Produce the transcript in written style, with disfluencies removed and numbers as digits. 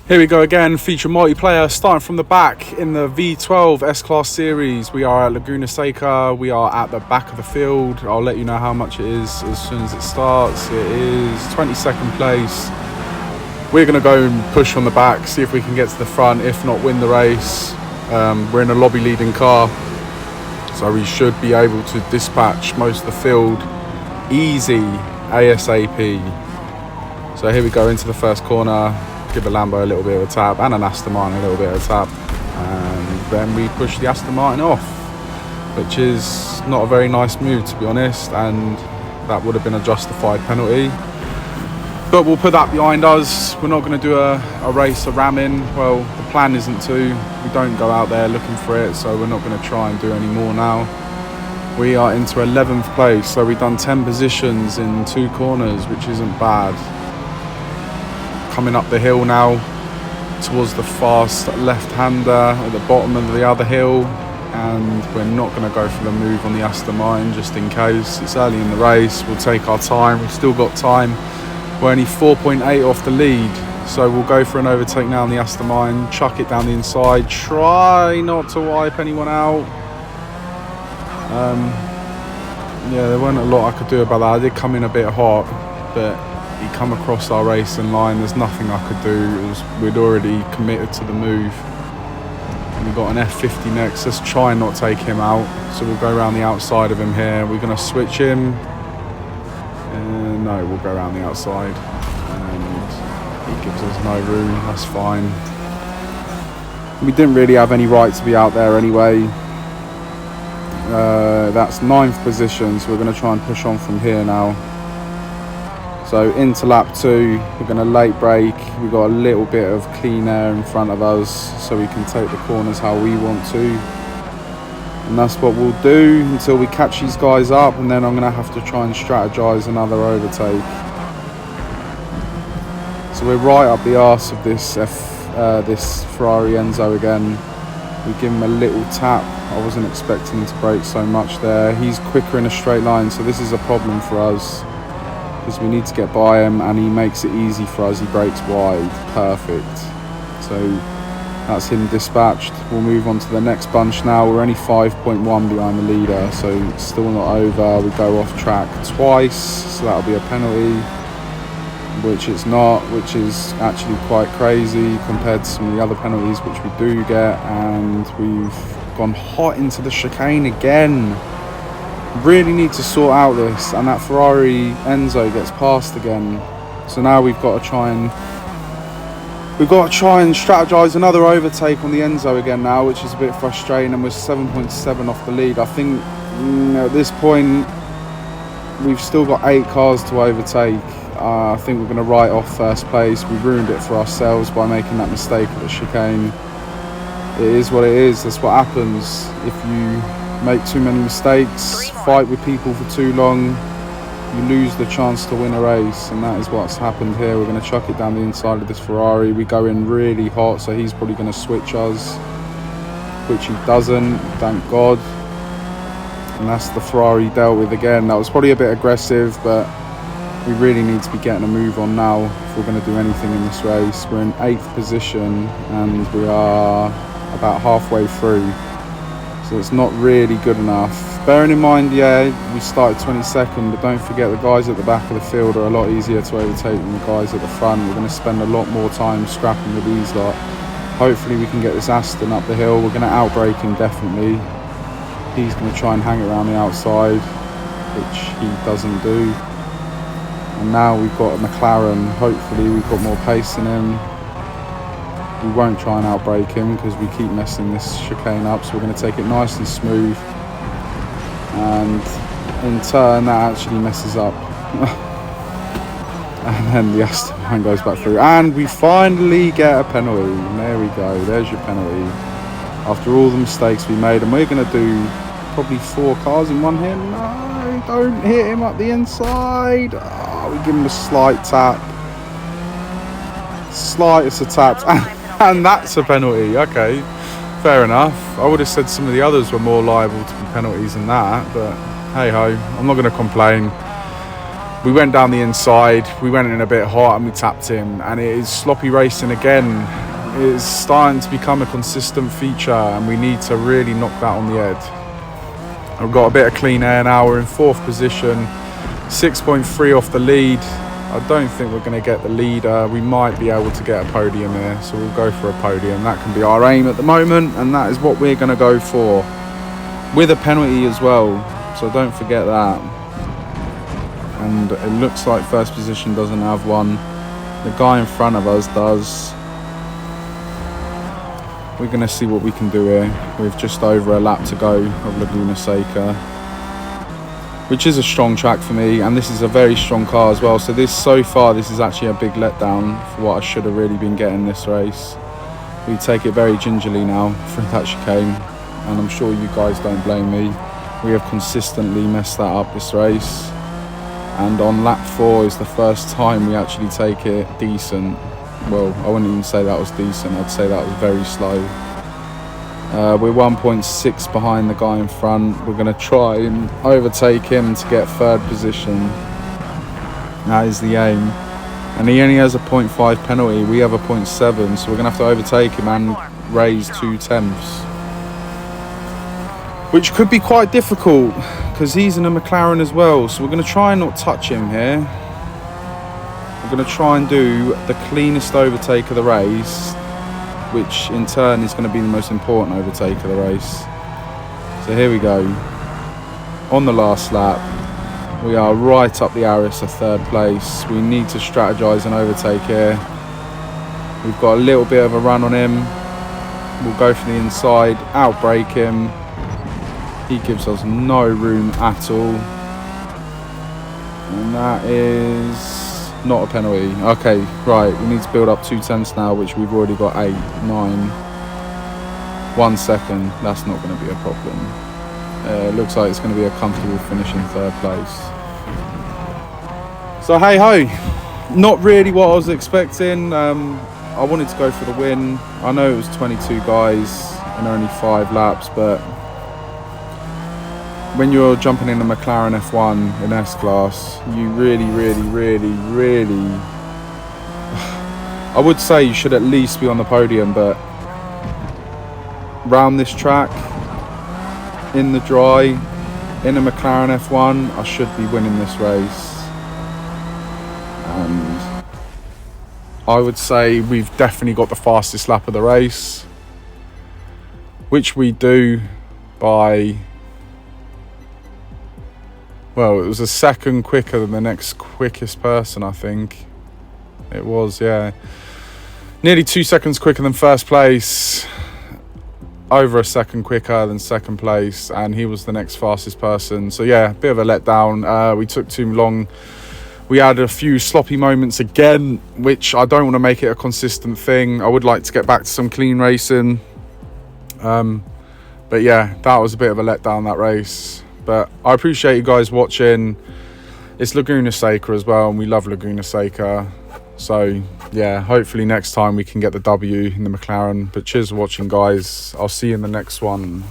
Here we go again, feature multiplayer, starting from the back in the V12 S-Class series. We are at Laguna Seca, we are at the back of the field. I'll let you know how much it is as soon as it starts. It is 22nd place. We're going to go and push on the back, see if we can get to the front, if not win the race. We're in a lobby leading car, so we should be able to dispatch most of the field easy, ASAP. So here we go into the first corner. Give a Lambo a little bit of a tap and an Aston Martin a little bit of a tap, and then we push the Aston Martin off, which is not a very nice move, to be honest, and that would have been a justified penalty, but we'll put that behind us. We're not going to do a race of ramming. Well, the plan isn't to. We don't go out there looking for it, so we're not going to try and do any more now. We are into 11th place, so we've done 10 positions in 2 corners, which isn't bad. Coming up the hill now towards the fast left-hander at the bottom of the other hill, and we're not going to go for the move on the Aston Martin just in case. It's early in the race, we'll take our time, we've still got time. We're only 4.8 off the lead, so we'll go for an overtake now on the Aston Martin, chuck it down the inside, try not to wipe anyone out. Yeah, there weren't a lot I could do about that. I did come in a bit hot, but he come across our racing line. There's nothing I could do. We'd already committed to the move. And we've got an F50 next. Let's try and not take him out. So we'll go around the outside of him here. We're going to switch him. No, we'll go around the outside. And he gives us no room. That's fine. We didn't really have any right to be out there anyway. That's 9th position. So we're going to try and push on from here now. So into lap 2, we're going to late brake. We've got a little bit of clean air in front of us, so we can take the corners how we want to. And that's what we'll do until we catch these guys up, and then I'm going to have to try and strategize another overtake. So we're right up the arse of this Ferrari Enzo again. We give him a little tap. I wasn't expecting him to brake so much there. He's quicker in a straight line, so this is a problem for us, because we need to get by him, and he makes it easy for us. He brakes wide, perfect. So that's him dispatched. We'll move on to the next bunch now. We're only 5.1 behind the leader, so it's still not over. We go off track twice, so that'll be a penalty, which it's not, which is actually quite crazy compared to some of the other penalties which we do get. And we've gone hot into the chicane again. Really need to sort out this, and that Ferrari Enzo gets past again. So now we've got to try and strategize another overtake on the Enzo again now, which is a bit frustrating, and we're 7.7 off the lead. I think at this point we've still got 8 cars to overtake. I think we're going to write off first place. We ruined it for ourselves by making that mistake at the chicane. It is what it is. That's what happens if you make too many mistakes, fight with people for too long, you lose the chance to win a race, and that is what's happened here. We're going to chuck it down the inside of this Ferrari. We go in really hot, so he's probably going to switch us, which he doesn't, thank God. And that's the Ferrari dealt with again. That was probably a bit aggressive, but we really need to be getting a move on now if we're going to do anything in this race. We're in 8th position, and we are about halfway through. So it's not really good enough. Bearing in mind, yeah, we started 22nd, but don't forget the guys at the back of the field are a lot easier to overtake than the guys at the front. We're going to spend a lot more time scrapping with these lot. Hopefully we can get this Aston up the hill. We're going to outbrake him, definitely. He's going to try and hang it around the outside, which he doesn't do. And now we've got a McLaren. Hopefully we've got more pace in him. We won't try and outbrake him because we keep messing this chicane up, so we're going to take it nice and smooth, and in turn that actually messes up and then the Aston Martin goes back through, and we finally get a penalty. There we go, there's your penalty after all the mistakes we made. And we're going to do probably 4 cars in one hit. No, don't hit him up the inside. We give him a slight tap, slightest of taps, and that's a penalty. Okay, fair enough. I would have said some of the others were more liable to be penalties than that, but hey ho, I'm not going to complain. we went down the inside, we went in a bit hot and we tapped him, and it is sloppy racing again. It is starting to become a consistent feature, and we need to really knock that on the head. I've got a bit of clean air now. We're in 4th position, 6.3 off the lead. I don't think we're going to get the leader. We might be able to get a podium here, so we'll go for a podium. That can be our aim at the moment, and that is what we're going to go for, with a penalty as well, so don't forget that. And it looks like first position doesn't have one. The guy in front of us does. We're going to see what we can do here with just over a lap to go of Laguna Seca, which is a strong track for me, and this is a very strong car as well. So so far this is actually a big letdown for what I should have really been getting this race. We take it very gingerly now through that chicane, and I'm sure you guys don't blame me. We have consistently messed that up this race, and on lap 4 is the first time we actually take it decent. Well, I wouldn't even say that was decent, I'd say that was very slow. We're 1.6 behind the guy in front. We're going to try and overtake him to get 3rd position. That is the aim. And he only has a 0.5 penalty, we have a 0.7, so we're going to have to overtake him and raise 2/10, which could be quite difficult because he's in a McLaren as well. So we're going to try and not touch him here. We're going to try and do the cleanest overtake of the race, which in turn is going to be the most important overtake of the race. So here we go. On the last lap, we are right up the Aris of 3rd place. We need to strategize and overtake here. We've got a little bit of a run on him. We'll go for the inside, outbrake him. He gives us no room at all. And that is not a penalty. Okay, right, we need to build up 2/10 now, which we've already got 8, 9. 1 second, that's not going to be a problem. It looks like it's going to be a comfortable finish in 3rd place. So hey ho, not really what I was expecting. I wanted to go for the win. I know it was 22 guys and only 5 laps, but when you're jumping in a McLaren F1 in S-Class, you really, I would say you should at least be on the podium, but round this track, in the dry, in a McLaren F1, I should be winning this race. And I would say we've definitely got the fastest lap of the race, which we do by... Well, it was a second quicker than the next quickest person, I think. It was, yeah. Nearly 2 seconds quicker than 1st place. Over a second quicker than 2nd place. And he was the next fastest person. So, yeah, a bit of a letdown. We took too long. We had a few sloppy moments again, which I don't want to make it a consistent thing. I would like to get back to some clean racing. But, yeah, that was a bit of a letdown, that race. But I appreciate you guys watching. It's Laguna Seca as well, and we love Laguna Seca. So, yeah, hopefully next time we can get the W in the McLaren. But cheers for watching, guys. I'll see you in the next one.